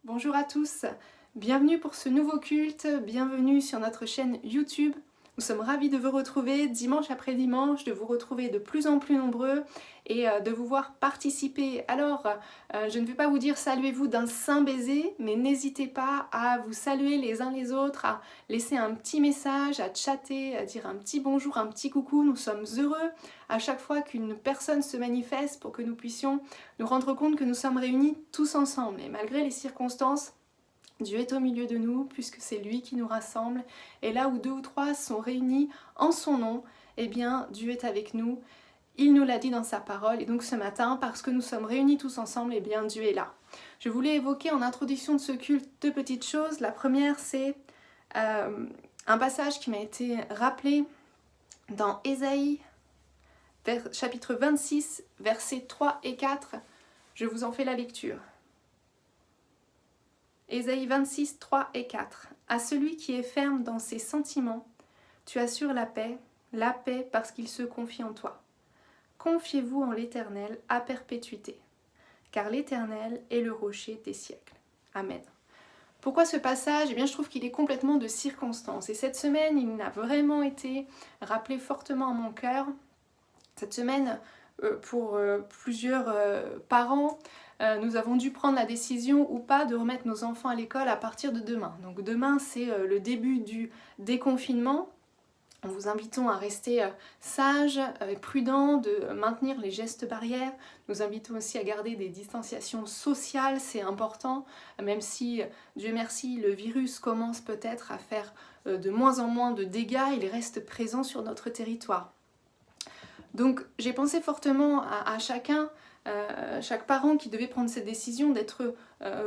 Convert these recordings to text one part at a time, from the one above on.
Bonjour à tous, bienvenue pour ce nouveau culte, bienvenue sur notre chaîne YouTube. Nous sommes ravis de vous retrouver dimanche après dimanche, de vous retrouver de plus en plus nombreux et de vous voir participer. Alors, je ne vais pas vous dire saluez-vous d'un saint baiser, mais n'hésitez pas à vous saluer les uns les autres, à laisser un petit message, à chatter, à dire un petit bonjour, un petit coucou. Nous sommes heureux à chaque fois qu'une personne se manifeste pour que nous puissions nous rendre compte que nous sommes réunis tous ensemble. Et malgré les circonstances, Dieu est au milieu de nous, puisque c'est lui qui nous rassemble. Et là où deux ou trois sont réunis en son nom, eh bien Dieu est avec nous. Il nous l'a dit dans sa parole. Et donc ce matin, parce que nous sommes réunis tous ensemble, eh bien Dieu est là. Je voulais évoquer en introduction de ce culte deux petites choses. La première, c'est un passage qui m'a été rappelé dans Ésaïe, chapitre 26, versets 3 et 4. Je vous en fais la lecture. Ésaïe 26, 3 et 4. À celui qui est ferme dans ses sentiments, tu assures la paix parce qu'il se confie en toi. Confiez-vous en l'Éternel à perpétuité, car l'Éternel est le rocher des siècles. Amen. Pourquoi ce passage? Eh bien, je trouve qu'il est complètement de circonstance. Et cette semaine, il m'a vraiment été rappelé fortement à mon cœur. Cette semaine, pour plusieurs parents, nous avons dû prendre la décision ou pas de remettre nos enfants à l'école à partir de demain. Donc demain, c'est le début du déconfinement. Nous vous invitons à rester sages et prudents, de maintenir les gestes barrières. Nous invitons aussi à garder des distanciations sociales, c'est important, même si, Dieu merci, le virus commence peut-être à faire de moins en moins de dégâts, il reste présent sur notre territoire. Donc j'ai pensé fortement à chacun, chaque parent qui devait prendre cette décision d'être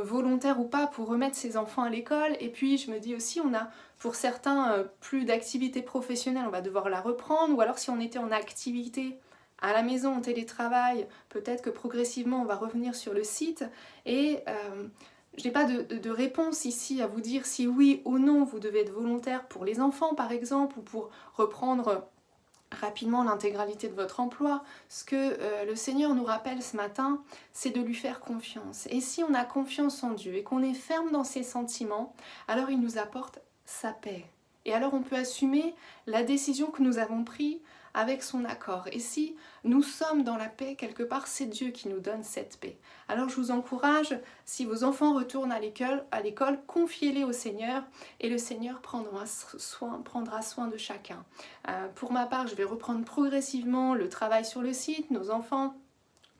volontaire ou pas pour remettre ses enfants à l'école. Et puis je me dis aussi, on a pour certains plus d'activité professionnelle, on va devoir la reprendre. Ou alors si on était en activité à la maison, en télétravail, peut-être que progressivement on va revenir sur le site. Et je n'ai pas de réponse ici à vous dire si oui ou non vous devez être volontaire pour les enfants par exemple, ou pour reprendre rapidement l'intégralité de votre emploi. Ce que le Seigneur nous rappelle ce matin, c'est de lui faire confiance. Et si on a confiance en Dieu et qu'on est ferme dans ses sentiments, alors il nous apporte sa paix. Et alors on peut assumer la décision que nous avons prise avec son accord. Et si nous sommes dans la paix, quelque part, c'est Dieu qui nous donne cette paix. Alors je vous encourage, si vos enfants retournent à l'école, confiez-les au Seigneur et le Seigneur prendra soin de chacun. Pour ma part, je vais reprendre progressivement le travail sur le site. Nos enfants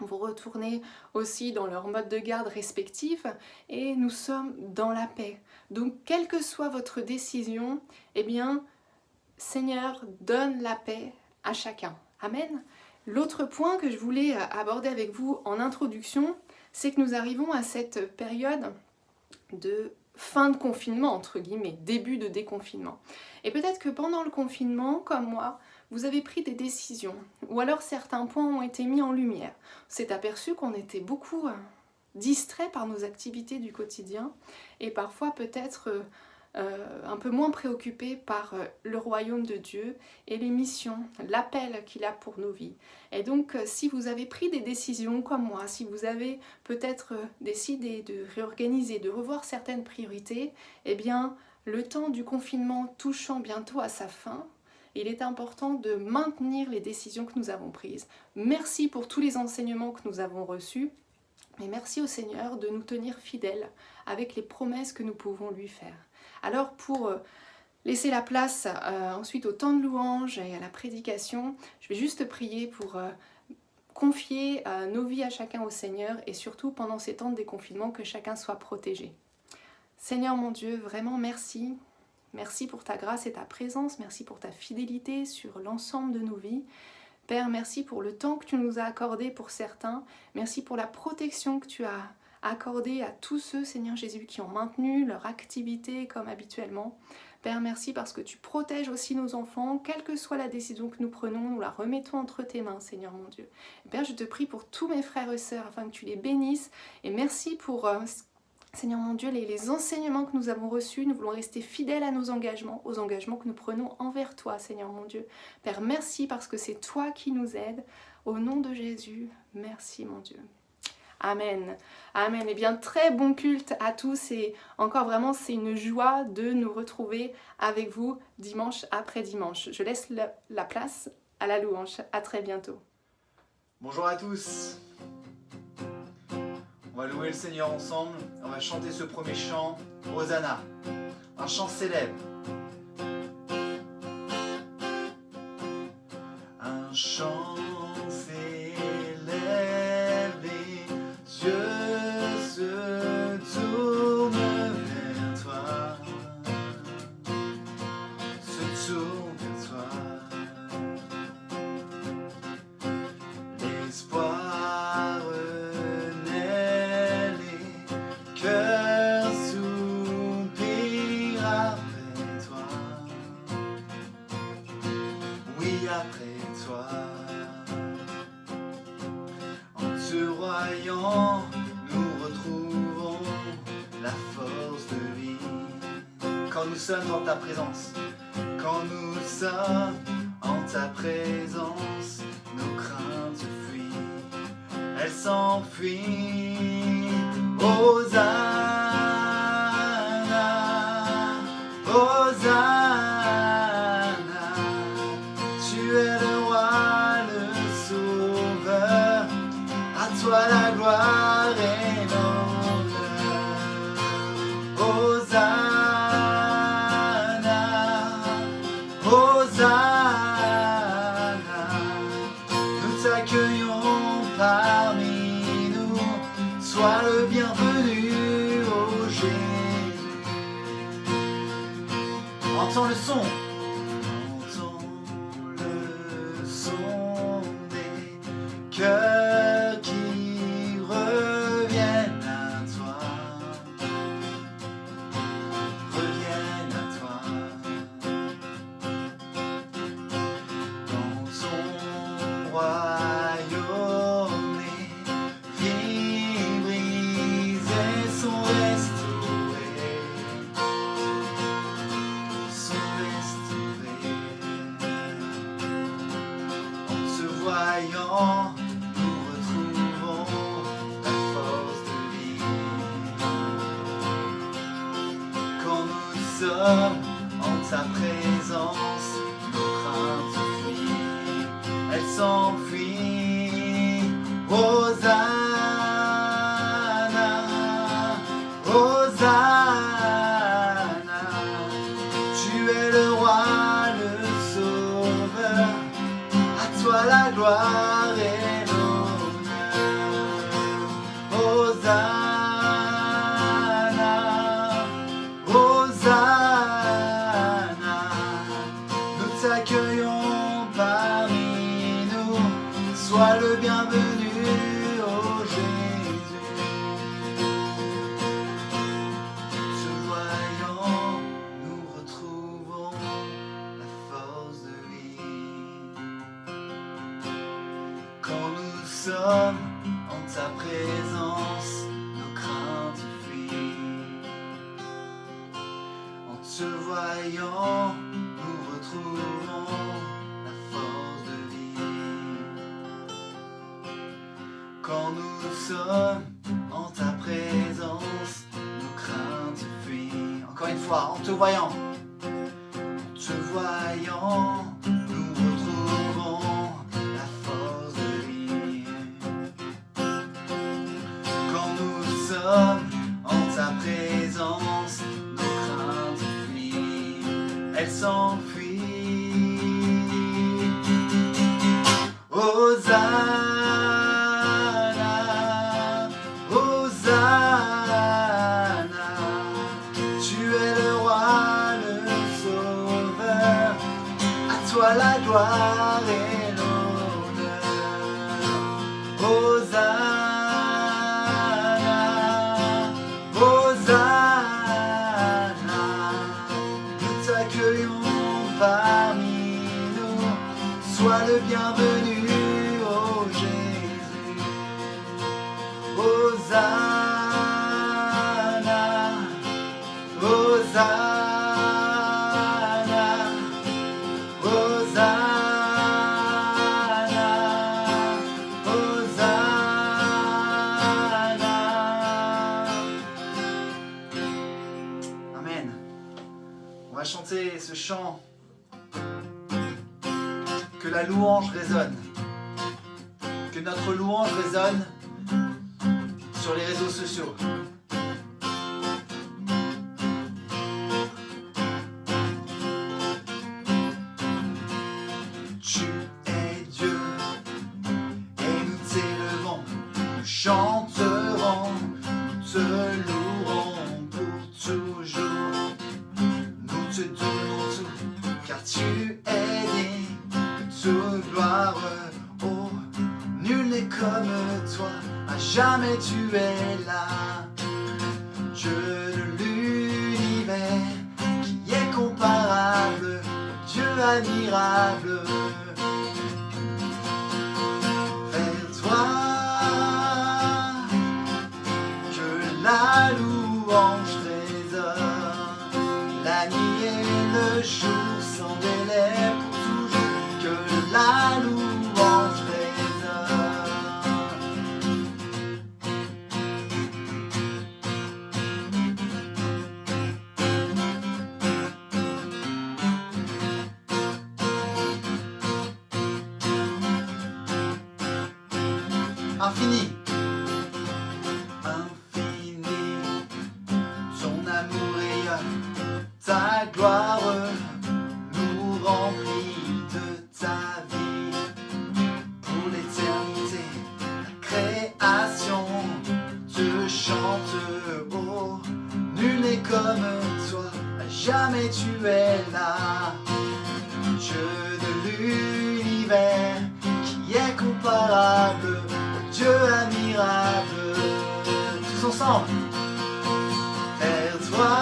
vont retourner aussi dans leur mode de garde respectif et nous sommes dans la paix. Donc, quelle que soit votre décision, eh bien, Seigneur, donne la paix à chacun. Amen. L'autre point que je voulais aborder avec vous en introduction, c'est que nous arrivons à cette période de fin de confinement, entre guillemets, début de déconfinement. Et peut-être que pendant le confinement, comme moi, vous avez pris des décisions, ou alors certains points ont été mis en lumière. On s'est aperçu qu'on était beaucoup distrait par nos activités du quotidien, et parfois peut-être un peu moins préoccupé par le royaume de Dieu et les missions, l'appel qu'il a pour nos vies. Et donc si vous avez pris des décisions comme moi, si vous avez peut-être décidé de réorganiser, de revoir certaines priorités, eh bien le temps du confinement touchant bientôt à sa fin, il est important de maintenir les décisions que nous avons prises. Merci pour tous les enseignements que nous avons reçus, mais merci au Seigneur de nous tenir fidèles avec les promesses que nous pouvons lui faire. Alors pour laisser la place ensuite au temps de louange et à la prédication, je vais juste prier pour confier nos vies à chacun au Seigneur et surtout pendant ces temps de déconfinement que chacun soit protégé. Seigneur mon Dieu, vraiment merci. Merci pour ta grâce et ta présence, merci pour ta fidélité sur l'ensemble de nos vies. Père, merci pour le temps que tu nous as accordé pour certains, merci pour la protection que tu as accordée à tous ceux, Seigneur Jésus, qui ont maintenu leur activité comme habituellement. Père, merci parce que tu protèges aussi nos enfants, quelle que soit la décision que nous prenons, nous la remettons entre tes mains, Seigneur mon Dieu. Père, je te prie pour tous mes frères et sœurs afin que tu les bénisses et merci pour Seigneur mon Dieu, les enseignements que nous avons reçus, nous voulons rester fidèles à nos engagements, aux engagements que nous prenons envers toi, Seigneur mon Dieu. Père, merci parce que c'est toi qui nous aides. Au nom de Jésus, merci mon Dieu. Amen. Amen. Eh bien, très bon culte à tous et encore vraiment, c'est une joie de nous retrouver avec vous dimanche après dimanche. Je laisse la place à la louange. À très bientôt. Bonjour à tous. On va louer le Seigneur ensemble. On va chanter ce premier chant, Hosanna. Un chant célèbre. Un chant célèbre, les yeux se tournent vers toi. Se tournent vers toi. L'espoir naît, les cœurs soupirent après toi. Oui, après toi. En te voyant, nous retrouvons la force de vie. Quand nous sommes dans ta présence, quand nous sommes en ta présence, nos craintes fuient, elles s'enfuient. Hosanna, Hosanna, tu es le roi, le sauveur, à toi la gloire et l'honneur. Hosanna, Hosanna, nous t'accueillons parmi nous, sois le bienvenu, ô Jésus. Entends le son. Entends le son des cœurs qui reviennent à toi. Reviennent à toi. Dans ton royaume, les vies brisées sont restaurées. Sont restaurées. En te voyant, nous retrouvons la force de vie. Quand nous sommes en ta présence, nos craintes fuient, elles s'enfuient. Hosanna, Hosanna, tu es le roi, le sauveur, à toi la gloire et l'honneur. Hosanna, Hosanna, nous t'accueillons parmi nous, sois le bienvenu, ô Jésus. Te voyant, nous retrouvons la force de vie. Quand nous sommes en ta présence, nos craintes fuient. En te voyant, nous retrouvons la force de vie. Quand nous sommes en ta présence, nos craintes fuient. Encore une fois, en te voyant. En te voyant, nous retrouvons la force de vie. Quand nous sommes en ta présence, nos craintes fuient, elles s'enfuient. Hosanna, Hosanna, tu es le roi, le sauveur, à toi la gloire et l'honneur. Hosanna, Hosanna, nous t'accueillons parmi nous, sois le bienvenu, ô Jésus. Hosanna, Hosanna, Hosanna. On va chanter ce chant. Que la louange résonne. Que notre louange résonne sur les réseaux sociaux. Tu es Dieu et nous t'élevons, nous chanterons, nous te louerons pour toujours. Nous te donnons tout, car tu es digne de toute gloire. Oh, nul n'est comme toi, à jamais tu es là. Dieu de l'univers, qui est comparable au Dieu admirable. Vers toi, que la louange résonne, la nuit et le jour sans délai pour toujours, que la louange résonne. Infini, infini, ton amour rayonne, ta gloire nous remplit de ta vie. Pour l'éternité, la création te chante, oh, nul n'est comme toi, à jamais tu es là. Dieu de l'univers, qui est comparable au Dieu admirable. Tous ensemble. Vers toi,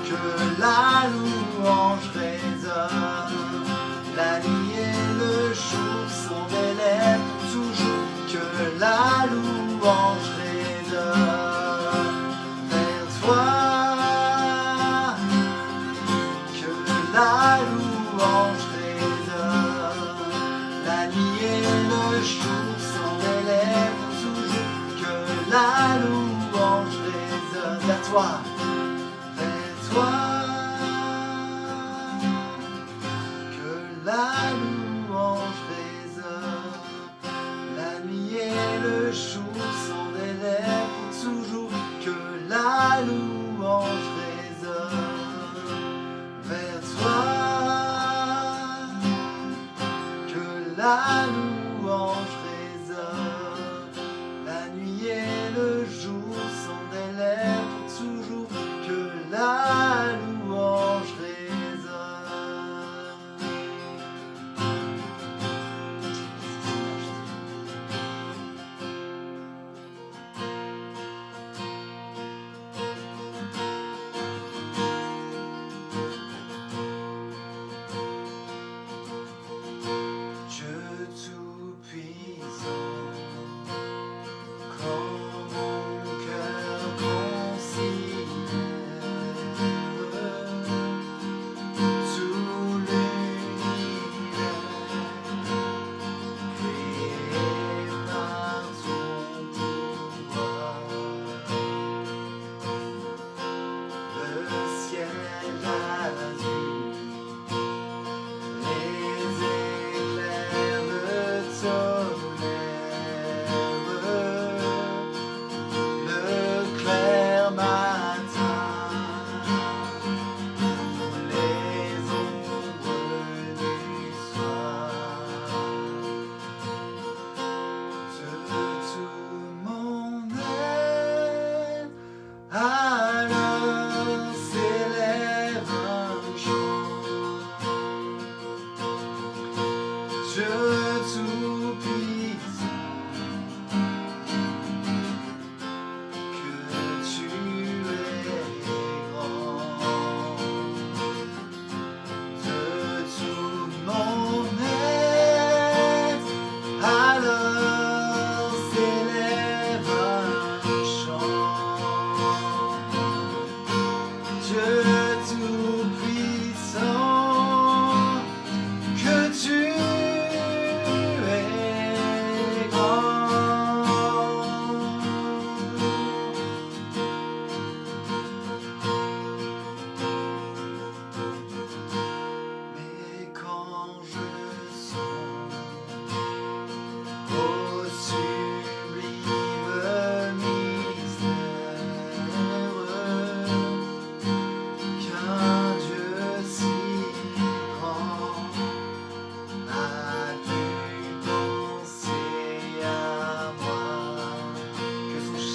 que la louange résonne, la nuit et le jour sans délai pour toujours, que la louange résonne. Vers toi, que la louange résonne, la nuit et le jour sans délai pour toujours, que la louange résonne. Vers toi, vers toi, que la louange résonne, la nuit et le jour sans délai pour toujours, que la louange résonne. Vers toi, que la louange résonne, la nuit et le jour sans délai pour toujours, que la louange résonne.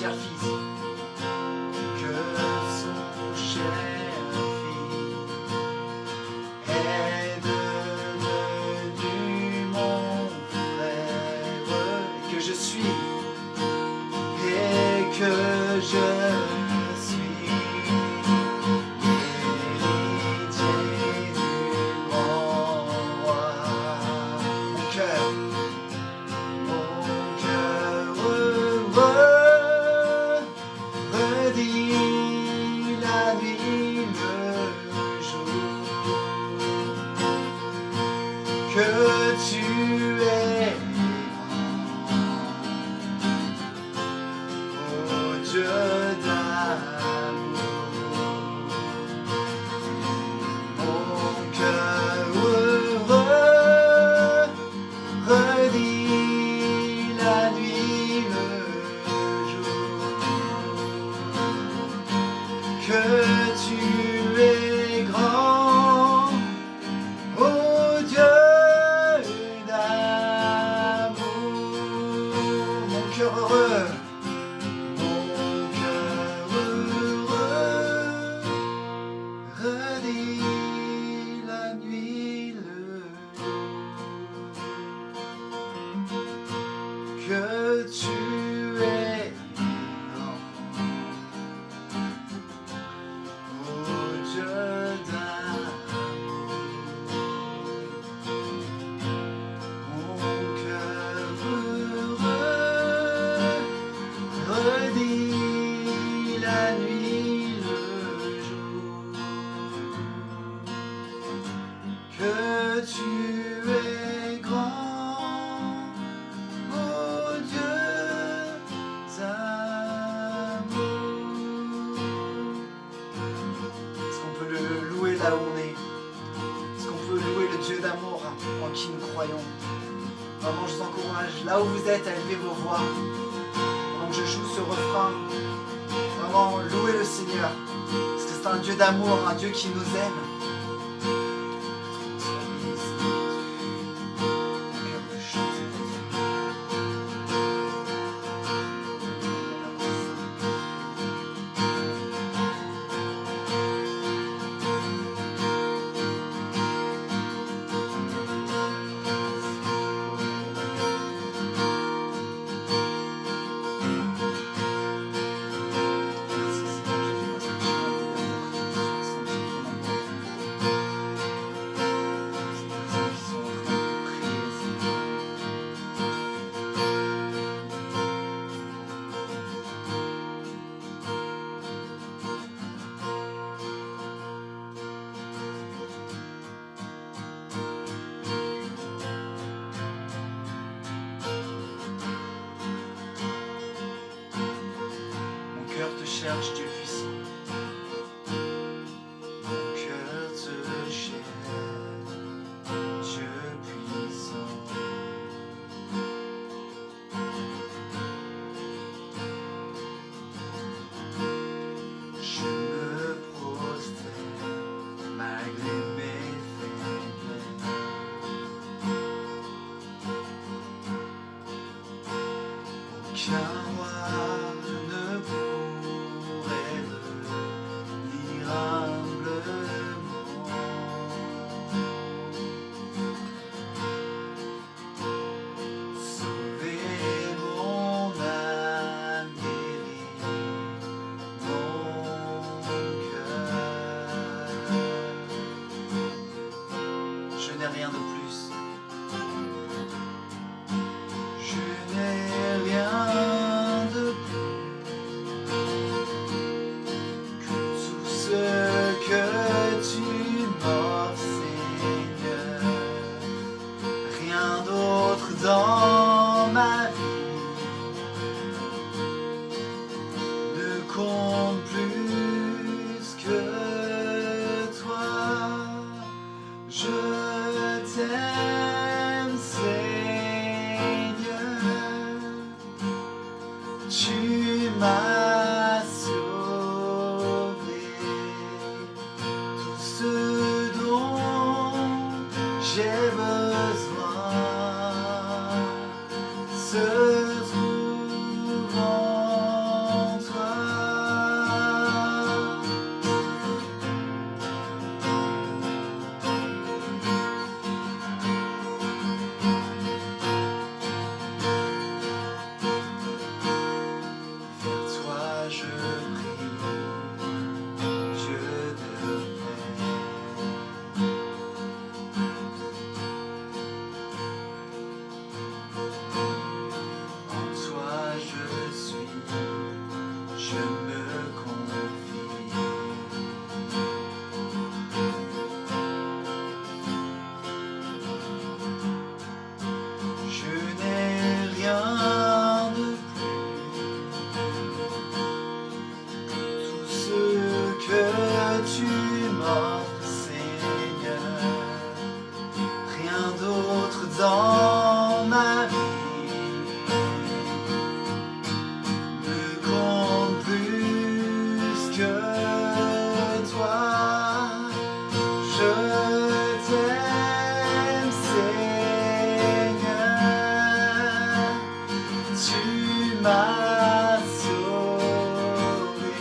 cher fils, que son cher fils est devenu mon frère, et que je suis, et que je suis l'héritier du grand roi. Mon cœur heureux redit la nuit le jour que tu es grand, ô Dieu d'amour. Mon cœur heureux redit la nuit le jour que tu es grand, ô Dieu d'amour. Mon cœur heureux, mon cœur heureux redit la nuit le jour que tu es grand, ô Dieu d'amour. Mon cœur heureux redit la nuit le jour que tu es grand, ô Dieu d'amour. Est-ce qu'on peut le louer là où on est? Est-ce qu'on peut louer le Dieu d'amour en qui nous croyons? Vraiment, je vous encourage, là où vous êtes, à élever vos voix. Pendant que je joue ce refrain, vraiment, louez le Seigneur. Parce que c'est un Dieu d'amour, un Dieu qui nous aime. Cherche Dieu puissant, mon cœur te cherche, Dieu puissant. Je me prosterne malgré mes faiblesses. Aucun roi ne pourrait venir humblement. Sauver mon âme, guérir mon cœur. Je n'ai rien de plus. Je n'ai rien de plus que tout ce que tu m'offres, Seigneur. Rien d'autre dans ma vie ne compte plus que toi. Je t'aime, Seigneur. Tu m'as sauvé. Tout ce dont j'ai besoin se trouve en je me confie. Je n'ai rien de plus. Tout ce que tu m'offres, Seigneur, rien d'autre dans ma vie ne compte plus que toi. Je t'aime, Seigneur, tu m'as sauvé.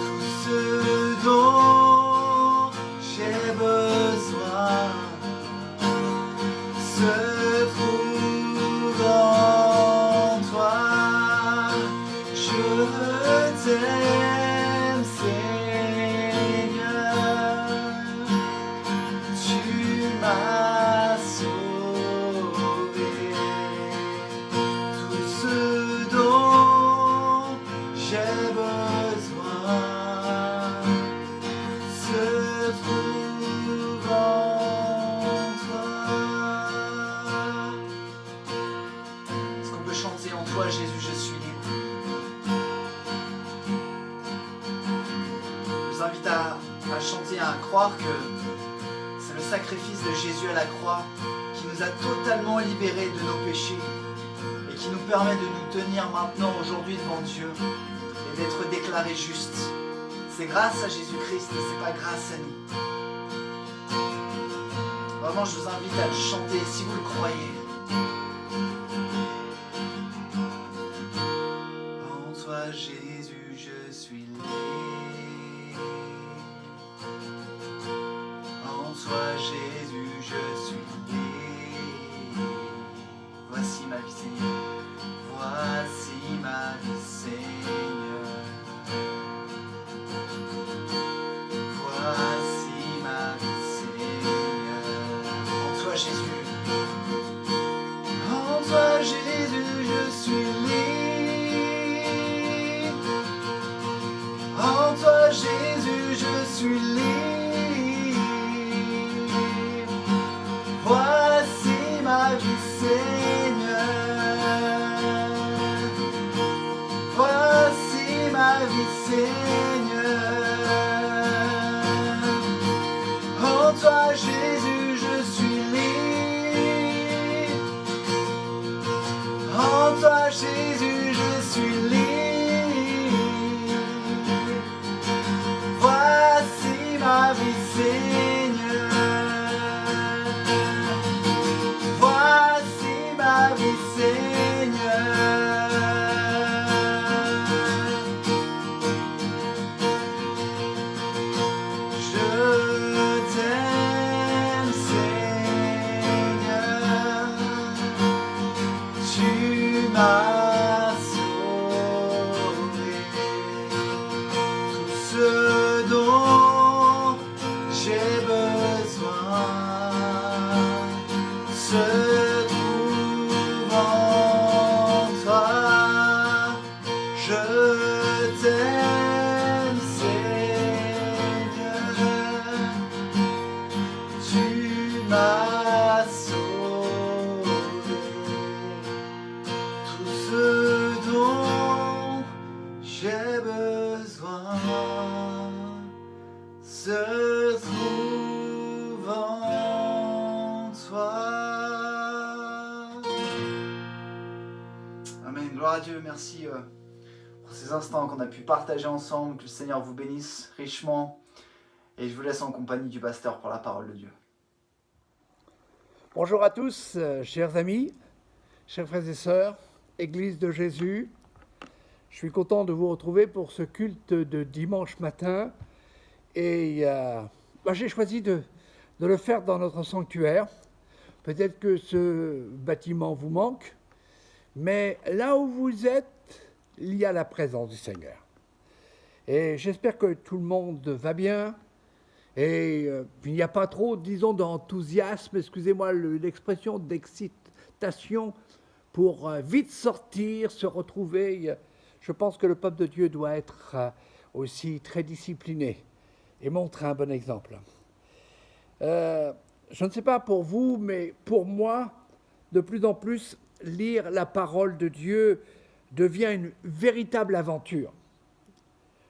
Tout ce dont j'ai besoin se trouve en toi. Je t'aime, Seigneur, tu m'as sauvé. Tout ce dont j'ai besoin se trouve en toi. Est-ce qu'on peut chanter en toi, Jésus, je suis libre? Je vous invite à chanter, à croire que c'est le sacrifice de Jésus à la croix qui nous a totalement libérés de nos péchés et qui nous permet de nous tenir maintenant aujourd'hui devant Dieu et d'être déclarés justes. C'est grâce à Jésus-Christ et c'est pas grâce à nous. Vraiment, je vous invite à le chanter si vous le croyez. En toi, Jésus, je suis libre. En toi, Jésus, je suis libre. Voici ma vie, Seigneur. Voici ma vie, Seigneur. Voici ma vie, Seigneur. En toi, Jésus. En toi, Jésus, je suis libre. En toi, Jésus, je suis libre. Voici ma vie, Seigneur. Voici ma vie, Seigneur. En toi, Jésus, je suis libre. En toi, Jésus, je suis libre. Voici ma vie, Seigneur. Voici ma vie, Seigneur. Je t'aime, Seigneur. Tu m'as sauvé. Tout ce dont j'ai besoin se trouve en toi. Je t'aime, Seigneur. Tu m'as sauvé. Tout ce dont j'ai besoin se trouve en toi. Amen. Gloire à Dieu. Merci pour ces instants qu'on a pu partager ensemble. Que le Seigneur vous bénisse richement. Et je vous laisse en compagnie du pasteur pour la parole de Dieu. Bonjour à tous, chers amis, chers frères et sœurs, Église de Jésus. Je suis content de vous retrouver pour ce culte de dimanche matin. Et j'ai choisi de le faire dans notre sanctuaire. Peut-être que ce bâtiment vous manque, mais là où vous êtes, il y a la présence du Seigneur. Et j'espère que tout le monde va bien. Et il n'y a pas trop, disons, d'enthousiasme, excusez-moi l'expression, d'excitation pour vite sortir, se retrouver. je pense que le peuple de Dieu doit être aussi très discipliné et montrer un bon exemple. Je ne sais pas pour vous, mais pour moi, de plus en plus, lire la parole de Dieu devient une véritable aventure.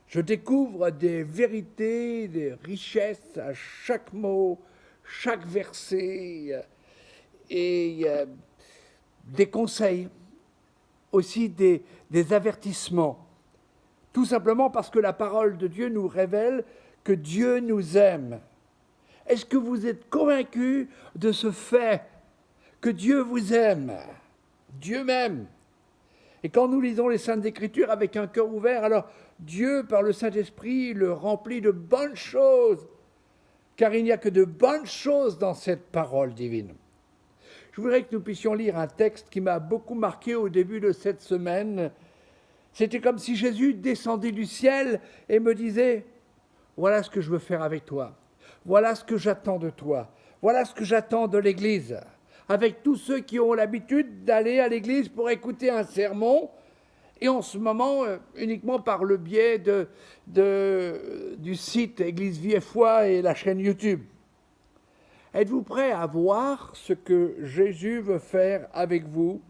Je découvre des vérités, des richesses à chaque mot, chaque verset, et des conseils, aussi des avertissements. Tout simplement parce que la parole de Dieu nous révèle que Dieu nous aime. Est-ce que vous êtes convaincus de ce fait que Dieu vous aime? Dieu m'aime. Et quand nous lisons les Saintes Écritures avec un cœur ouvert, alors Dieu, par le Saint-Esprit, le remplit de bonnes choses, car il n'y a que de bonnes choses dans cette parole divine. Je voudrais que nous puissions lire un texte qui m'a beaucoup marqué au début de cette semaine. C'était comme si Jésus descendait du ciel et me disait « Voilà ce que je veux faire avec toi. Voilà ce que j'attends de toi. Voilà ce que j'attends de l'Église. » Avec tous ceux qui ont l'habitude d'aller à l'église pour écouter un sermon, et en ce moment, uniquement par le biais du site Église Vie et Foi et la chaîne YouTube. Êtes-vous prêts à voir ce que Jésus veut faire avec vous,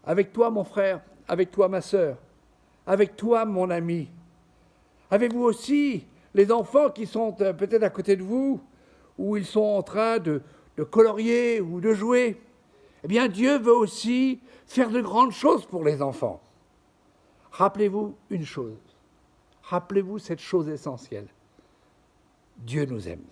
avec toi mon frère, avec toi ma sœur, avec toi mon ami? Avez-vous aussi les enfants qui sont peut-être à côté de vous, où ils sont en train de colorier ou de jouer? Eh bien, Dieu veut aussi faire de grandes choses pour les enfants. Rappelez-vous une chose. Rappelez-vous cette chose essentielle. Dieu nous aime.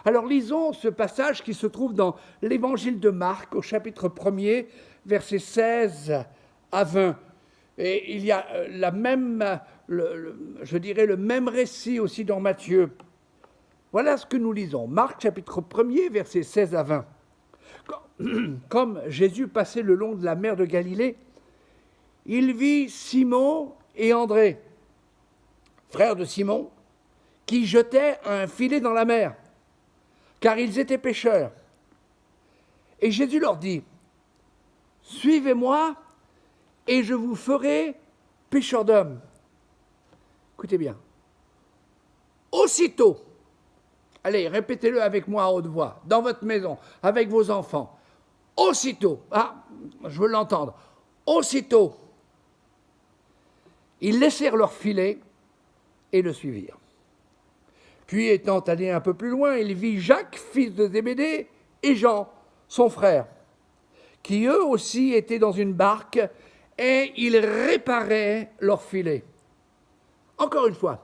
Alors, lisons ce passage qui se trouve dans l'Évangile de Marc, au chapitre 1er, versets 16 à 20. Et il y a le même récit aussi dans Matthieu. Voilà ce que nous lisons. Marc, chapitre 1er, versets 16 à 20. Comme Jésus passait le long de la mer de Galilée, il vit Simon et André, frères de Simon, qui jetaient un filet dans la mer, car ils étaient pêcheurs. Et Jésus leur dit, « Suivez-moi, et je vous ferai pêcheurs d'hommes. » Écoutez bien. Aussitôt, allez, répétez-le avec moi à haute voix, dans votre maison, avec vos enfants. Aussitôt, je veux l'entendre, aussitôt, ils laissèrent leur filet et le suivirent. Puis, étant allé un peu plus loin, il vit Jacques, fils de Zébédée, et Jean, son frère, qui eux aussi étaient dans une barque, et ils réparaient leur filet. Encore une fois,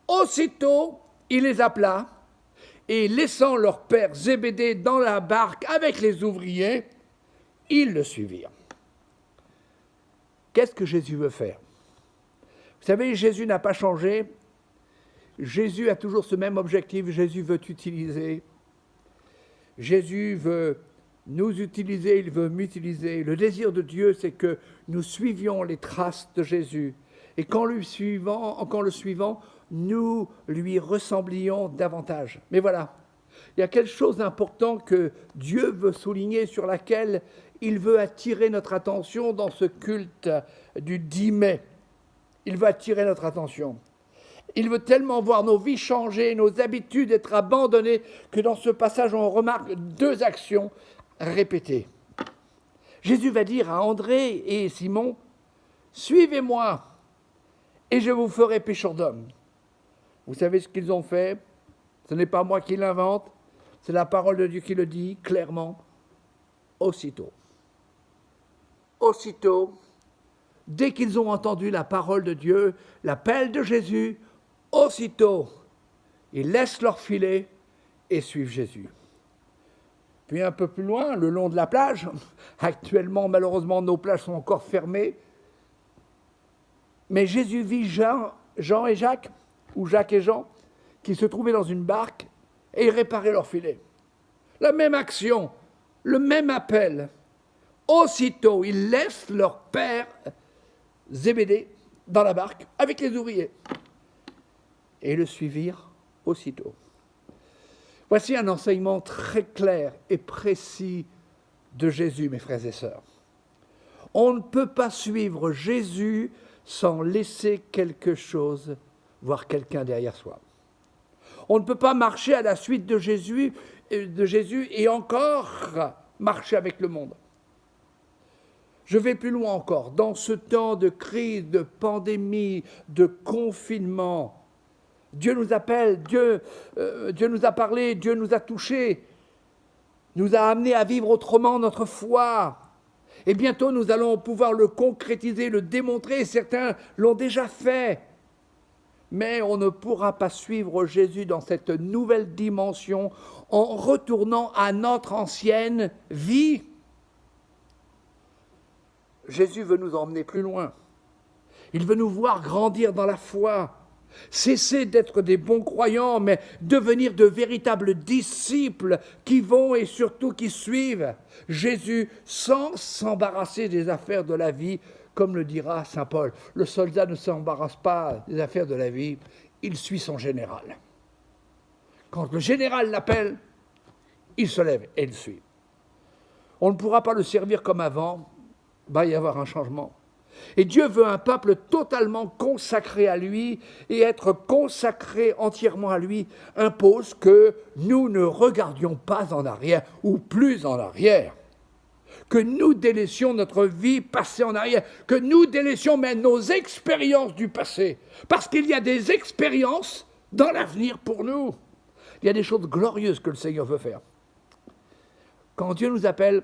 aussitôt, il les appela, et laissant leur père Zébédée dans la barque avec les ouvriers, ils le suivirent. Qu'est-ce que Jésus veut faire? Vous savez, Jésus n'a pas changé. Jésus a toujours ce même objectif. Jésus veut t'utiliser. Jésus veut nous utiliser, il veut m'utiliser. Le désir de Dieu, c'est que nous suivions les traces de Jésus. Et qu'en le suivant, nous lui ressemblions davantage. Mais voilà, il y a quelque chose d'important que Dieu veut souligner, sur laquelle il veut attirer notre attention dans ce culte du 10 mai. Il veut attirer notre attention. Il veut tellement voir nos vies changer, nos habitudes être abandonnées, que dans ce passage, on remarque deux actions répétées. Jésus va dire à André et Simon, « Suivez-moi, et je vous ferai pêcheurs d'hommes. » Vous savez ce qu'ils ont fait? Ce n'est pas moi qui l'invente, c'est la parole de Dieu qui le dit clairement. Aussitôt. Aussitôt, dès qu'ils ont entendu la parole de Dieu, l'appel de Jésus, aussitôt, ils laissent leur filet et suivent Jésus. Puis un peu plus loin, le long de la plage, actuellement, malheureusement, nos plages sont encore fermées, mais Jésus vit Jean et Jacques, ou Jacques et Jean, qui se trouvaient dans une barque et ils réparaient leur filet. La même action, le même appel. Aussitôt, ils laissent leur père Zébédée dans la barque avec les ouvriers et le suivirent aussitôt. Voici un enseignement très clair et précis de Jésus, mes frères et sœurs. On ne peut pas suivre Jésus sans laisser quelque chose, voire quelqu'un derrière soi. On ne peut pas marcher à la suite de Jésus et encore marcher avec le monde. Je vais plus loin encore. Dans ce temps de crise, de pandémie, de confinement, Dieu nous appelle, Dieu nous a parlé, Dieu nous a touchés, nous a amenés à vivre autrement notre foi. Et bientôt, nous allons pouvoir le concrétiser, le démontrer. Certains l'ont déjà fait. Mais on ne pourra pas suivre Jésus dans cette nouvelle dimension en retournant à notre ancienne vie. Jésus veut nous emmener plus loin. Il veut nous voir grandir dans la foi. Cesser d'être des bons croyants, mais devenir de véritables disciples qui vont et surtout qui suivent Jésus sans s'embarrasser des affaires de la vie, comme le dira saint Paul. Le soldat ne s'embarrasse pas des affaires de la vie, il suit son général. Quand le général l'appelle, il se lève et il suit. On ne pourra pas le servir comme avant, il va y avoir un changement. Et Dieu veut un peuple totalement consacré à lui, et être consacré entièrement à lui impose que nous ne regardions pas en arrière, ou plus en arrière, que nous délaissions notre vie passée en arrière, que nous délaissions même nos expériences du passé, parce qu'il y a des expériences dans l'avenir pour nous. Il y a des choses glorieuses que le Seigneur veut faire. Quand Dieu nous appelle,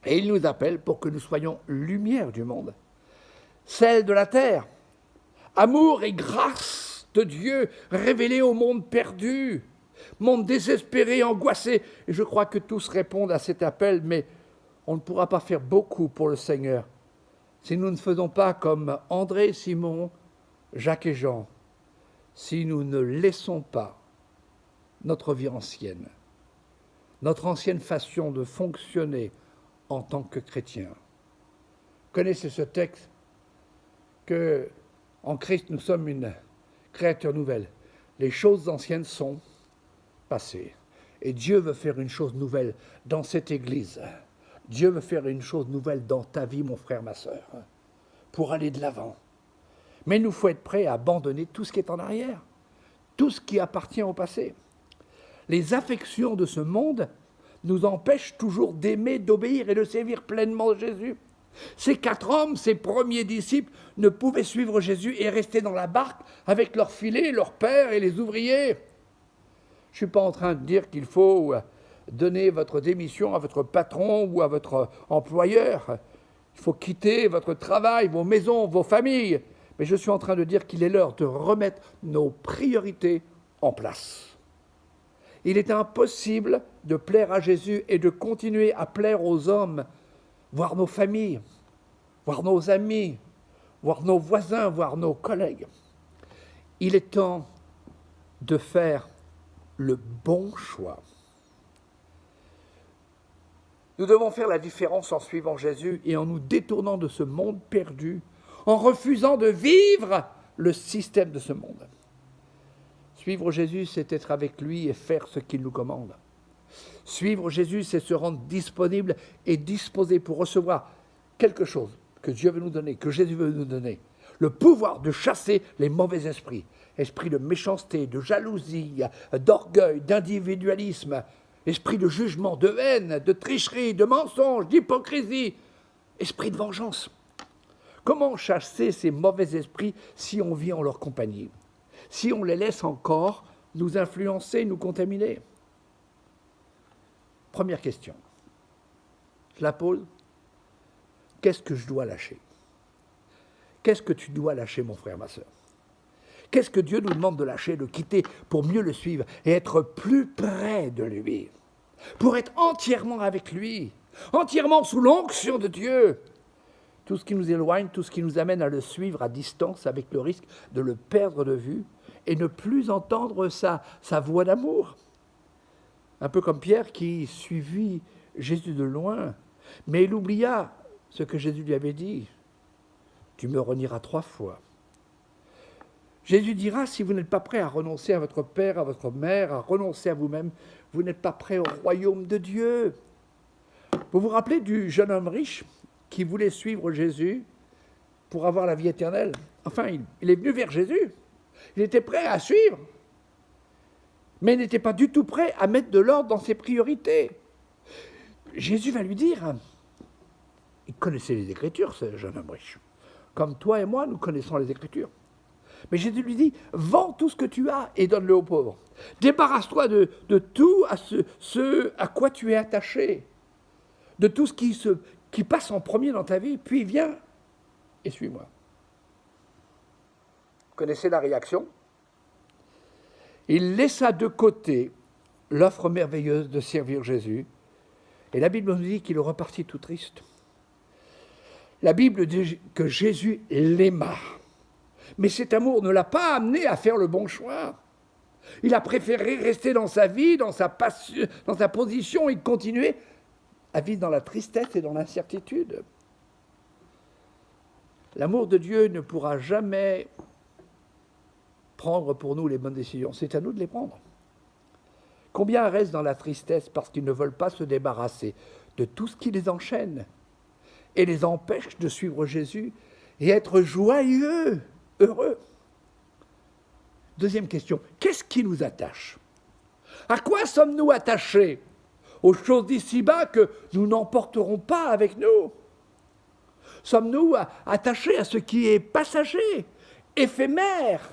et il nous appelle pour que nous soyons lumière du monde, celle de la terre, amour et grâce de Dieu révélés au monde perdu, monde désespéré, angoissé. Et je crois que tous répondent à cet appel, mais on ne pourra pas faire beaucoup pour le Seigneur si nous ne faisons pas comme André, Simon, Jacques et Jean, si nous ne laissons pas notre vie ancienne, notre ancienne façon de fonctionner en tant que chrétien. Connaissez ce texte que en Christ nous sommes une créature nouvelle. Les choses anciennes sont passées. Et Dieu veut faire une chose nouvelle dans cette Église. Dieu veut faire une chose nouvelle dans ta vie, mon frère, ma sœur, pour aller de l'avant. Mais il nous faut être prêt à abandonner tout ce qui est en arrière, tout ce qui appartient au passé. Les affections de ce monde nous empêchent toujours d'aimer, d'obéir et de servir pleinement Jésus. Ces 4 hommes, ces premiers disciples, ne pouvaient suivre Jésus et rester dans la barque avec leurs filets, leurs pères et les ouvriers. Je ne suis pas en train de dire qu'il faut donner votre démission à votre patron ou à votre employeur. Il faut quitter votre travail, vos maisons, vos familles. Mais je suis en train de dire qu'il est l'heure de remettre nos priorités en place. Il est impossible de plaire à Jésus et de continuer à plaire aux hommes, voir nos familles, voir nos amis, voir nos voisins, voir nos collègues. Il est temps de faire le bon choix. Nous devons faire la différence en suivant Jésus et en nous détournant de ce monde perdu, en refusant de vivre le système de ce monde. Suivre Jésus, c'est être avec lui et faire ce qu'il nous commande. Suivre Jésus, c'est se rendre disponible et disposé pour recevoir quelque chose que Dieu veut nous donner, que Jésus veut nous donner. Le pouvoir de chasser les mauvais esprits. Esprit de méchanceté, de jalousie, d'orgueil, d'individualisme, esprit de jugement, de haine, de tricherie, de mensonge, d'hypocrisie, esprit de vengeance. Comment chasser ces mauvais esprits si on vit en leur compagnie ? Si on les laisse encore nous influencer, nous contaminer? Première question. Je la pose. Qu'est-ce que je dois lâcher? Qu'est-ce que tu dois lâcher, mon frère, ma sœur? Qu'est-ce que Dieu nous demande de lâcher, de quitter pour mieux le suivre et être plus près de lui, pour être entièrement avec lui, entièrement sous l'onction de Dieu? Tout ce qui nous éloigne, tout ce qui nous amène à le suivre à distance avec le risque de le perdre de vue et ne plus entendre sa voix d'amour. Un peu comme Pierre qui suivit Jésus de loin, mais il oublia ce que Jésus lui avait dit. Tu me renieras 3 fois. Jésus dira, si vous n'êtes pas prêt à renoncer à votre père, à votre mère, à renoncer à vous-même, vous n'êtes pas prêt au royaume de Dieu. Vous vous rappelez du jeune homme riche qui voulait suivre Jésus, pour avoir la vie éternelle. Enfin, il est venu vers Jésus. Il était prêt à suivre. Mais il n'était pas du tout prêt à mettre de l'ordre dans ses priorités. Jésus va lui dire, il connaissait les Écritures, ce jeune homme riche. Comme toi et moi, nous connaissons les Écritures. Mais Jésus lui dit, vends tout ce que tu as et donne-le aux pauvres. Débarrasse-toi de tout ce à quoi tu es attaché, de tout ce qui passe en premier dans ta vie, puis viens et suis-moi. Vous connaissez la réaction? Il laissa de côté l'offre merveilleuse de servir Jésus, et la Bible nous dit qu'il repartit tout triste. La Bible dit que Jésus l'aima. Mais cet amour ne l'a pas amené à faire le bon choix. Il a préféré rester dans sa vie, dans sa position et continuer à vivre dans la tristesse et dans l'incertitude. L'amour de Dieu ne pourra jamais prendre pour nous les bonnes décisions. C'est à nous de les prendre. Combien restent dans la tristesse parce qu'ils ne veulent pas se débarrasser de tout ce qui les enchaîne et les empêche de suivre Jésus et être joyeux, heureux. Deuxième question, qu'est-ce qui nous attache? À quoi sommes-nous attachés? Aux choses d'ici-bas que nous n'emporterons pas avec nous? Sommes-nous attachés à ce qui est passager, éphémère,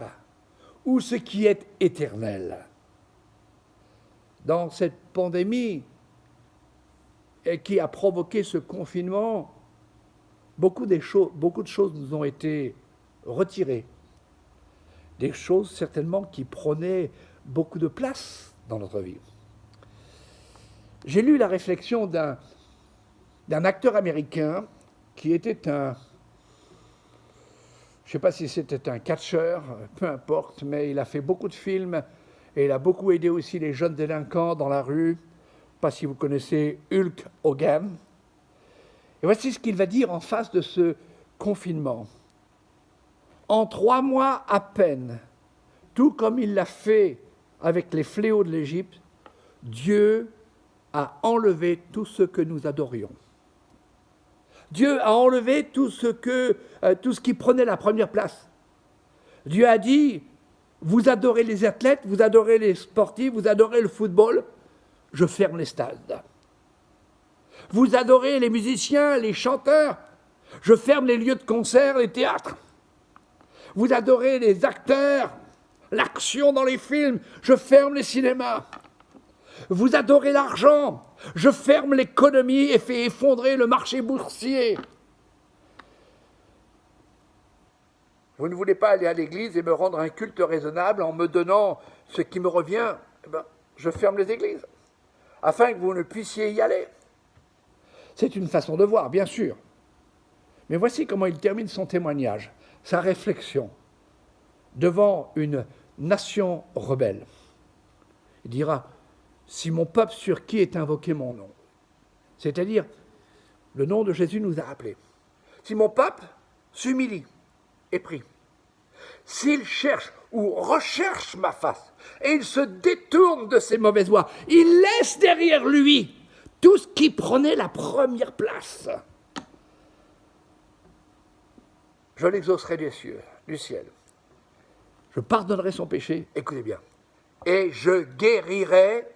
ou ce qui est éternel? Dans cette pandémie qui a provoqué ce confinement, beaucoup de choses nous ont été retirées. Des choses certainement qui prenaient beaucoup de place dans notre vie. J'ai lu la réflexion d'un acteur américain qui était je ne sais pas si c'était un catcheur, peu importe, mais il a fait beaucoup de films et il a beaucoup aidé aussi les jeunes délinquants dans la rue. Je ne sais pas si vous connaissez Hulk Hogan. Et voici ce qu'il va dire en face de ce confinement. En 3 mois à peine, tout comme il l'a fait avec les fléaux de l'Égypte, Dieu a enlevé tout ce que nous adorions. Dieu a enlevé tout ce qui prenait la première place. Dieu a dit, vous adorez les athlètes, vous adorez les sportifs, vous adorez le football, je ferme les stades. Vous adorez les musiciens, les chanteurs, je ferme les lieux de concert, les théâtres. Vous adorez les acteurs, l'action dans les films, je ferme les cinémas. Vous adorez l'argent, je ferme l'économie et fais effondrer le marché boursier. Vous ne voulez pas aller à l'église et me rendre un culte raisonnable en me donnant ce qui me revient, je ferme les églises, afin que vous ne puissiez y aller. C'est une façon de voir, bien sûr. Mais voici comment il termine son témoignage, sa réflexion, devant une nation rebelle. Il dira, si mon peuple sur qui est invoqué mon nom, c'est-à-dire le nom de Jésus nous a appelés, si mon peuple s'humilie et prie, s'il cherche ou recherche ma face, et il se détourne de ses mauvaises voies, il laisse derrière lui tout ce qui prenait la première place, je l'exaucerai des cieux, du ciel. Je pardonnerai son péché, écoutez bien, et je guérirai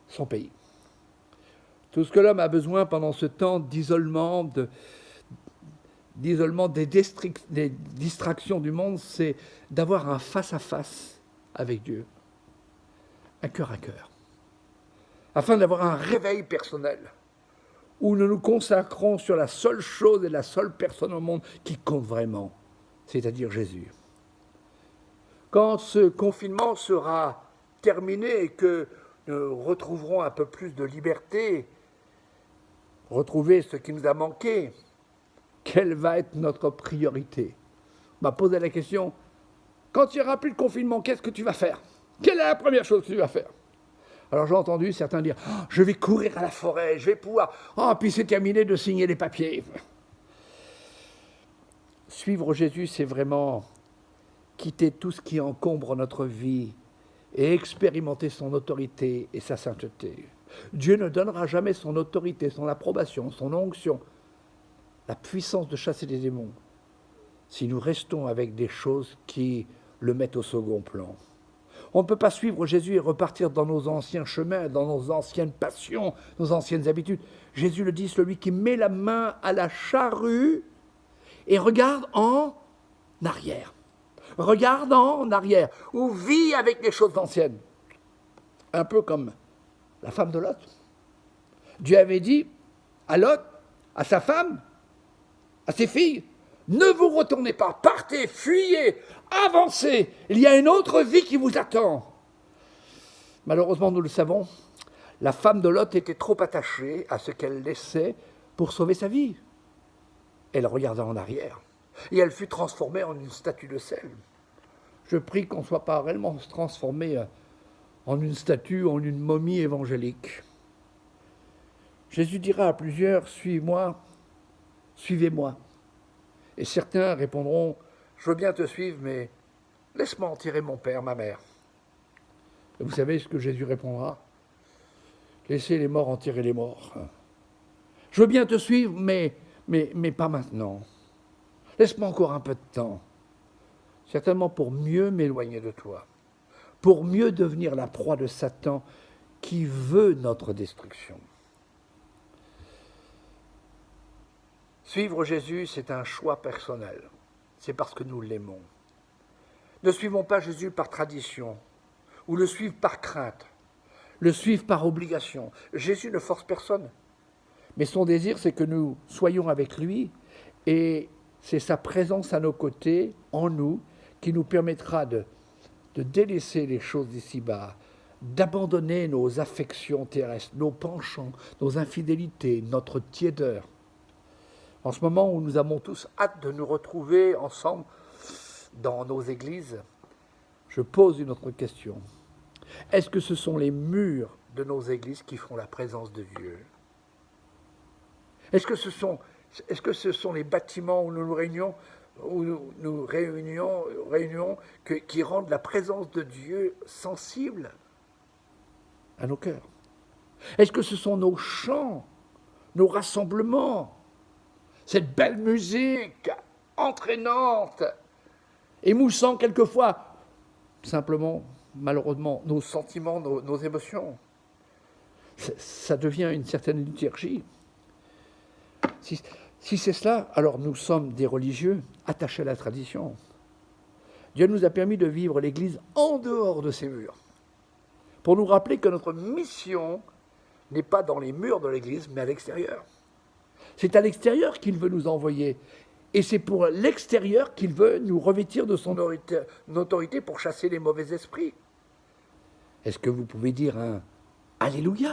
son pays. Tout ce que l'homme a besoin pendant ce temps d'isolement, des distractions du monde, c'est d'avoir un face-à-face avec Dieu, un cœur à cœur, afin d'avoir un réveil personnel, où nous nous consacrons sur la seule chose et la seule personne au monde qui compte vraiment, c'est-à-dire Jésus. Quand ce confinement sera terminé et que nous retrouverons un peu plus de liberté, retrouver ce qui nous a manqué, quelle va être notre priorité? On m'a posé la question, quand il n'y aura plus de confinement, qu'est-ce que tu vas faire? Quelle est la première chose que tu vas faire? Alors j'ai entendu certains dire, je vais courir à la forêt, je vais pouvoir, puis c'est terminé de signer les papiers. Suivre Jésus, c'est vraiment quitter tout ce qui encombre notre vie et expérimenter son autorité et sa sainteté. Dieu ne donnera jamais son autorité, son approbation, son onction, la puissance de chasser des démons, si nous restons avec des choses qui le mettent au second plan. On ne peut pas suivre Jésus et repartir dans nos anciens chemins, dans nos anciennes passions, nos anciennes habitudes. Jésus le dit, celui qui met la main à la charrue et regarde en arrière. Regarde en arrière, ou vit avec les choses anciennes. Un peu comme la femme de Lot. Dieu avait dit à Lot, à sa femme, à ses filles, ne vous retournez pas, partez, fuyez, avancez, il y a une autre vie qui vous attend. Malheureusement, nous le savons, la femme de Lot était trop attachée à ce qu'elle laissait pour sauver sa vie. Elle regarda en arrière et elle fut transformée en une statue de sel. Je prie qu'on ne soit pas réellement transformé en une statue, en une momie évangélique. Jésus dira à plusieurs, suis-moi, suivez-moi. Et certains répondront, je veux bien te suivre, mais laisse-moi enterrer mon père, ma mère. Et vous savez ce que Jésus répondra? Laissez les morts enterrer les morts. Je veux bien te suivre, mais pas maintenant. Laisse-moi encore un peu de temps. Certainement pour mieux m'éloigner de toi, pour mieux devenir la proie de Satan qui veut notre destruction. Suivre Jésus, c'est un choix personnel. C'est parce que nous l'aimons. Ne suivons pas Jésus par tradition, ou le suivre par crainte, le suivre par obligation. Jésus ne force personne. Mais son désir, c'est que nous soyons avec lui, et c'est sa présence à nos côtés, en nous, qui nous permettra de délaisser les choses d'ici-bas, d'abandonner nos affections terrestres, nos penchants, nos infidélités, notre tiédeur. En ce moment où nous avons tous hâte de nous retrouver ensemble dans nos églises, je pose une autre question. Est-ce que ce sont les murs de nos églises qui font la présence de Dieu? Est-ce que ce sont les bâtiments où nous réunions qui rendent la présence de Dieu sensible à nos cœurs? Est-ce que ce sont nos chants, nos rassemblements, cette belle musique entraînante, émoussant quelquefois, simplement, malheureusement, nos sentiments, nos émotions? Ça devient une certaine liturgie. Si c'est cela, alors nous sommes des religieux attachés à la tradition. Dieu nous a permis de vivre l'Église en dehors de ces murs, pour nous rappeler que notre mission n'est pas dans les murs de l'Église, mais à l'extérieur. C'est à l'extérieur qu'il veut nous envoyer. Et c'est pour l'extérieur qu'il veut nous revêtir de son autorité pour chasser les mauvais esprits. Est-ce que vous pouvez dire un « Alléluia » ?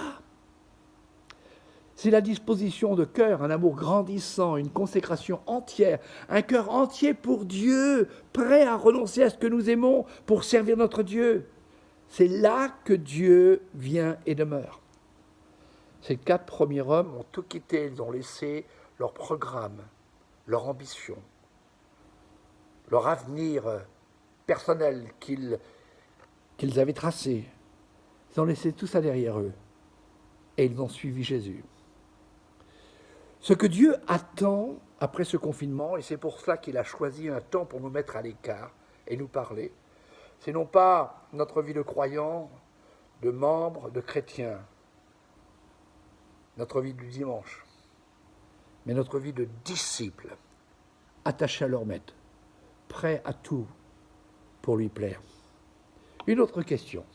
C'est la disposition de cœur, un amour grandissant, une consécration entière, un cœur entier pour Dieu, prêt à renoncer à ce que nous aimons pour servir notre Dieu. C'est là que Dieu vient et demeure. Ces 4 premiers hommes ont tout quitté, ils ont laissé leur programme, leur ambition, leur avenir personnel qu'ils avaient tracé. Ils ont laissé tout ça derrière eux et ils ont suivi Jésus. Ce que Dieu attend après ce confinement, et c'est pour cela qu'il a choisi un temps pour nous mettre à l'écart et nous parler, c'est non pas notre vie de croyant, de membre, de chrétien, notre vie du dimanche, mais notre vie de disciple, attaché à leur maître, prêt à tout pour lui plaire. Une autre question.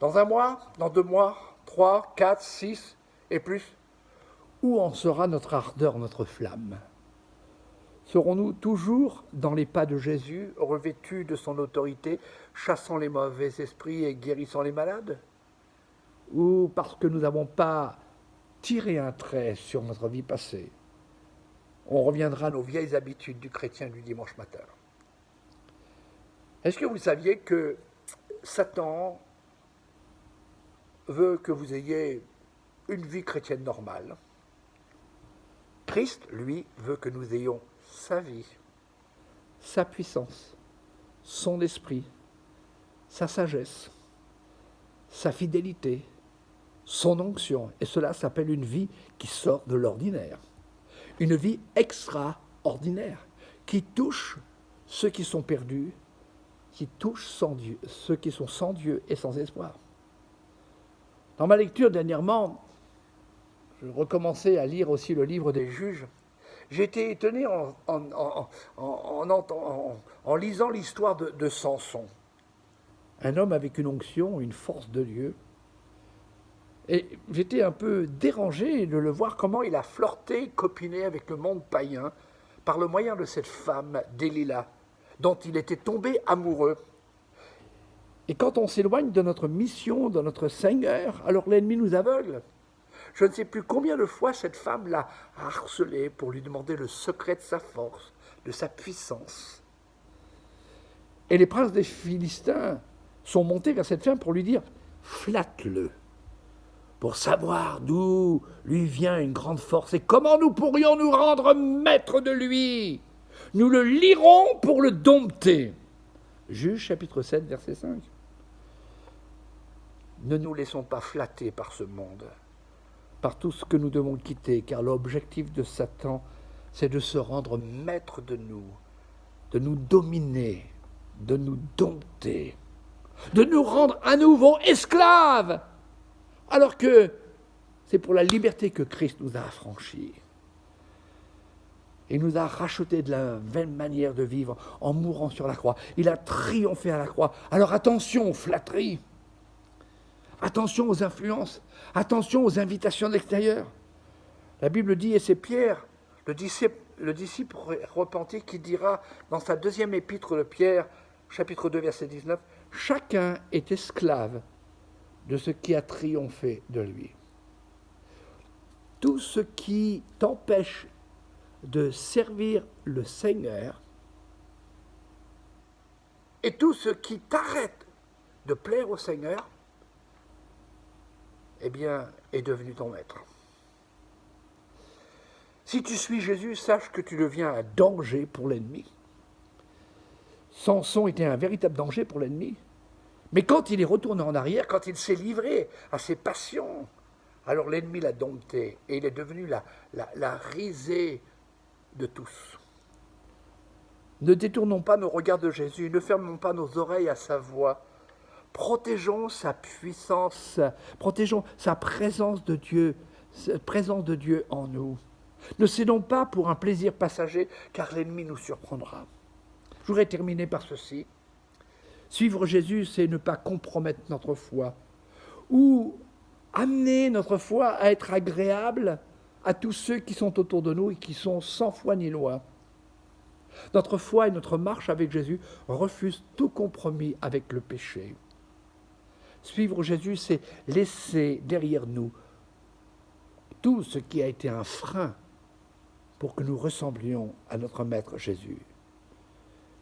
Dans 1 mois, dans 2 mois, 3, 4, 6 et plus, où en sera notre ardeur, notre flamme? Serons-nous toujours dans les pas de Jésus, revêtus de son autorité, chassant les mauvais esprits et guérissant les malades? Ou parce que nous n'avons pas tiré un trait sur notre vie passée, on reviendra à nos vieilles habitudes du chrétien du dimanche matin? Est-ce que vous saviez que Satan veut que vous ayez une vie chrétienne normale? Christ, lui, veut que nous ayons sa vie, sa puissance, son esprit, sa sagesse, sa fidélité, son onction. Et cela s'appelle une vie qui sort de l'ordinaire. Une vie extraordinaire. ordinaire, qui touche ceux qui sont perdus, qui touche sans Dieu, ceux qui sont sans Dieu et sans espoir. Dans ma lecture dernièrement, je recommençais à lire aussi le livre des Juges. J'ai été étonné en lisant l'histoire de Samson. Un homme avec une onction, une force de Dieu. Et j'étais un peu dérangé de le voir comment il a flirté, copiné avec le monde païen par le moyen de cette femme, Delilah, dont il était tombé amoureux. Et quand on s'éloigne de notre mission, de notre Seigneur, alors l'ennemi nous aveugle. Je ne sais plus combien de fois cette femme l'a harcelé pour lui demander le secret de sa force, de sa puissance. Et les princes des Philistins sont montés vers cette femme pour lui dire « flatte-le » pour savoir d'où lui vient une grande force et comment nous pourrions nous rendre maîtres de lui. Nous le lirons pour le dompter. Juge chapitre 7, verset 5. Ne nous laissons pas flatter par ce monde, par tout ce que nous devons quitter, car l'objectif de Satan, c'est de se rendre maître de nous dominer, de nous dompter, de nous rendre à nouveau esclaves, alors que c'est pour la liberté que Christ nous a affranchis. Il nous a rachetés de la vaine manière de vivre en mourant sur la croix. Il a triomphé à la croix. Alors attention aux flatteries, attention aux influences, attention aux invitations d'extérieur. La Bible dit, et c'est Pierre, le disciple repenti, qui dira dans sa deuxième épître de Pierre, chapitre 2, verset 19, « Chacun est esclave de ce qui a triomphé de lui. » Tout ce qui t'empêche de servir le Seigneur et tout ce qui t'arrête de plaire au Seigneur, eh bien, est devenu ton maître. Si tu suis Jésus, sache que tu deviens un danger pour l'ennemi. Samson était un véritable danger pour l'ennemi. Mais quand il est retourné en arrière, quand il s'est livré à ses passions, alors l'ennemi l'a dompté et il est devenu la risée de tous. Ne détournons pas nos regards de Jésus, ne fermons pas nos oreilles à sa voix. Protégeons sa puissance, protégeons sa présence de Dieu en nous. Ne cédons pas pour un plaisir passager, car l'ennemi nous surprendra. Je voudrais terminer par ceci. Suivre Jésus, c'est ne pas compromettre notre foi, ou amener notre foi à être agréable à tous ceux qui sont autour de nous et qui sont sans foi ni loi. Notre foi et notre marche avec Jésus refusent tout compromis avec le péché. Suivre Jésus, c'est laisser derrière nous tout ce qui a été un frein pour que nous ressemblions à notre Maître Jésus.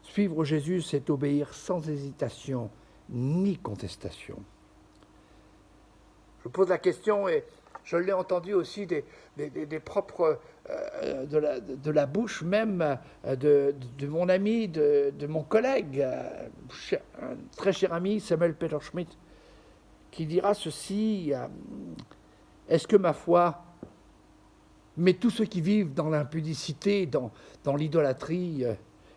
Suivre Jésus, c'est obéir sans hésitation ni contestation. Je pose la question, et je l'ai entendu aussi des propres, de la bouche même de mon ami, de mon collègue, un très cher ami, Samuel Peter Schmidt, qui dira ceci, est-ce que ma foi, mais tous ceux qui vivent dans l'impudicité, dans l'idolâtrie,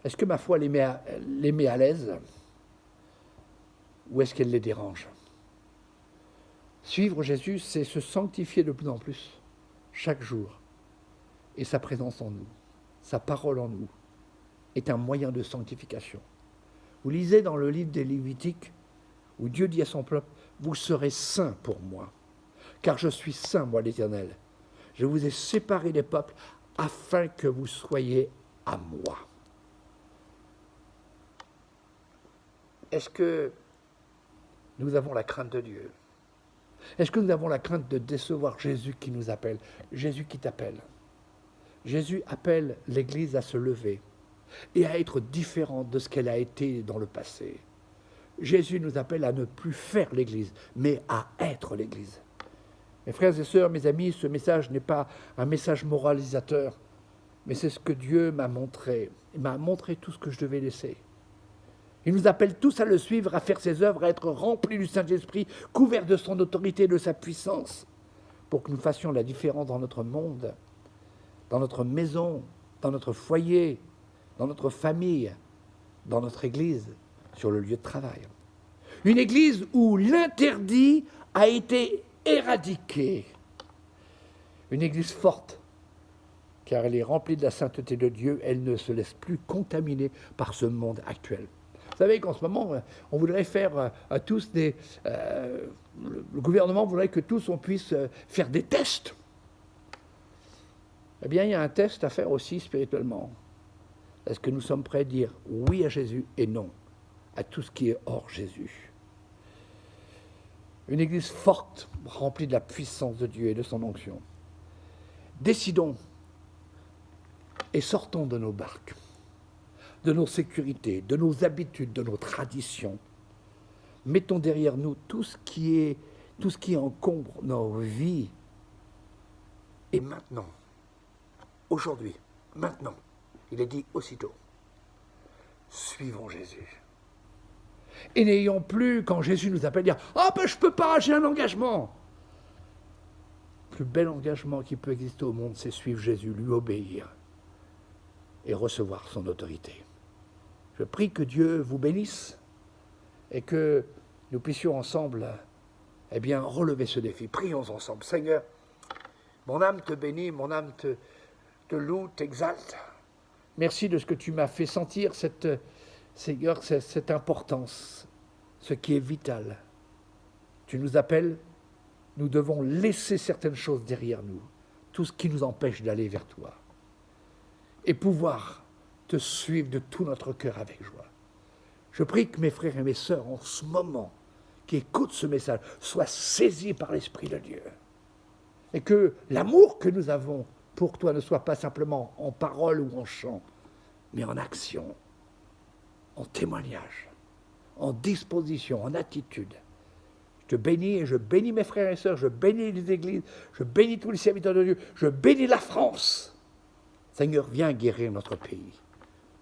est-ce que ma foi les met à l'aise, ou est-ce qu'elle les dérange? Suivre Jésus, c'est se sanctifier de plus en plus, chaque jour. Et sa présence en nous, sa parole en nous, est un moyen de sanctification. Vous lisez dans le livre des Lévitiques, où Dieu dit à son peuple, « Vous serez saints pour moi, car je suis saint, moi l'Éternel. Je vous ai séparés des peuples, afin que vous soyez à moi. » Est-ce que nous avons la crainte de Dieu? Est-ce que nous avons la crainte de décevoir Jésus qui nous appelle? Jésus qui t'appelle. Jésus appelle l'Église à se lever et à être différente de ce qu'elle a été dans le passé. Jésus nous appelle à ne plus faire l'Église, mais à être l'Église. Mes frères et sœurs, mes amis, ce message n'est pas un message moralisateur, mais c'est ce que Dieu m'a montré. Il m'a montré tout ce que je devais laisser. Il nous appelle tous à le suivre, à faire ses œuvres, à être remplis du Saint-Esprit, couverts de son autorité, de sa puissance, pour que nous fassions la différence dans notre monde, dans notre maison, dans notre foyer, dans notre famille, dans notre église, sur le lieu de travail. Une église où l'interdit a été éradiqué. Une église forte, car elle est remplie de la sainteté de Dieu, elle ne se laisse plus contaminer par ce monde actuel. Vous savez qu'en ce moment, on voudrait faire à tous des... le gouvernement voudrait que tous on puisse faire des tests. Eh bien, il y a un test à faire aussi spirituellement. Est-ce que nous sommes prêts à dire oui à Jésus et non à tout ce qui est hors Jésus? Une église forte, remplie de la puissance de Dieu et de son onction. Décidons et sortons de nos barques, de nos sécurités, de nos habitudes, de nos traditions. Mettons derrière nous tout ce qui encombre nos vies. Et maintenant, aujourd'hui, maintenant, il est dit aussitôt, suivons Jésus. Et n'ayons plus, quand Jésus nous appelle, dire « Ah ben je peux pas, j'ai un engagement !» Le plus bel engagement qui peut exister au monde, c'est suivre Jésus, lui obéir et recevoir son autorité. Je prie que Dieu vous bénisse et que nous puissions ensemble relever ce défi. Prions ensemble. Seigneur, mon âme te bénit, mon âme te loue, t'exalte. Merci de ce que tu m'as fait sentir, Seigneur, cette importance, ce qui est vital. Tu nous appelles, nous devons laisser certaines choses derrière nous, tout ce qui nous empêche d'aller vers toi, et pouvoir te suivre de tout notre cœur avec joie. Je prie que mes frères et mes sœurs, en ce moment, qui écoutent ce message, soient saisis par l'Esprit de Dieu, et que l'amour que nous avons pour toi ne soit pas simplement en parole ou en chant, mais en action, en témoignage, en disposition, en attitude. Je te bénis et je bénis mes frères et sœurs, je bénis les églises, je bénis tous les serviteurs de Dieu, je bénis la France. Seigneur, viens guérir notre pays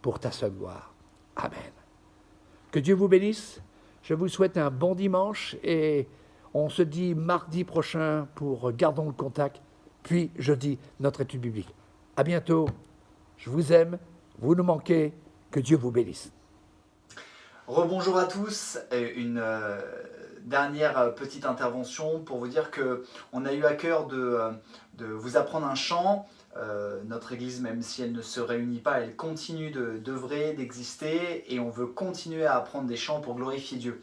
pour ta seule gloire. Amen. Que Dieu vous bénisse. Je vous souhaite un bon dimanche et on se dit mardi prochain pour Gardons le contact, puis jeudi, notre étude biblique. À bientôt. Je vous aime. Vous nous manquez. Que Dieu vous bénisse. Rebonjour à tous, une dernière petite intervention pour vous dire qu'on a eu à cœur de vous apprendre un chant. Notre église, même si elle ne se réunit pas, elle continue d'œuvrer, d'exister et on veut continuer à apprendre des chants pour glorifier Dieu.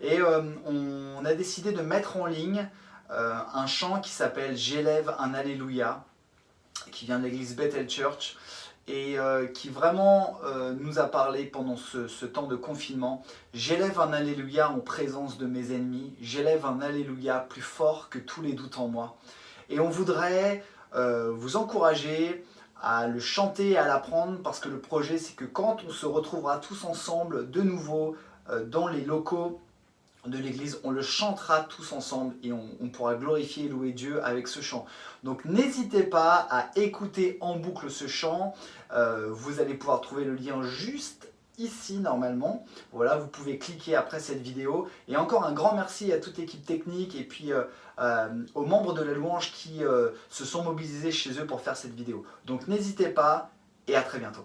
Et on a décidé de mettre en ligne un chant qui s'appelle « J'élève un Alléluia » qui vient de l'église Bethel Church et qui vraiment nous a parlé pendant ce temps de confinement. J'élève un Alléluia en présence de mes ennemis, j'élève un Alléluia plus fort que tous les doutes en moi. Et on voudrait vous encourager à le chanter, à l'apprendre, parce que le projet c'est que quand on se retrouvera tous ensemble de nouveau dans les locaux de l'église, on le chantera tous ensemble et on pourra glorifier et louer Dieu avec ce chant. Donc n'hésitez pas à écouter en boucle ce chant, vous allez pouvoir trouver le lien juste ici normalement. Voilà, vous pouvez cliquer après cette vidéo. Et encore un grand merci à toute l'équipe technique et puis aux membres de la louange qui se sont mobilisés chez eux pour faire cette vidéo. Donc n'hésitez pas et à très bientôt.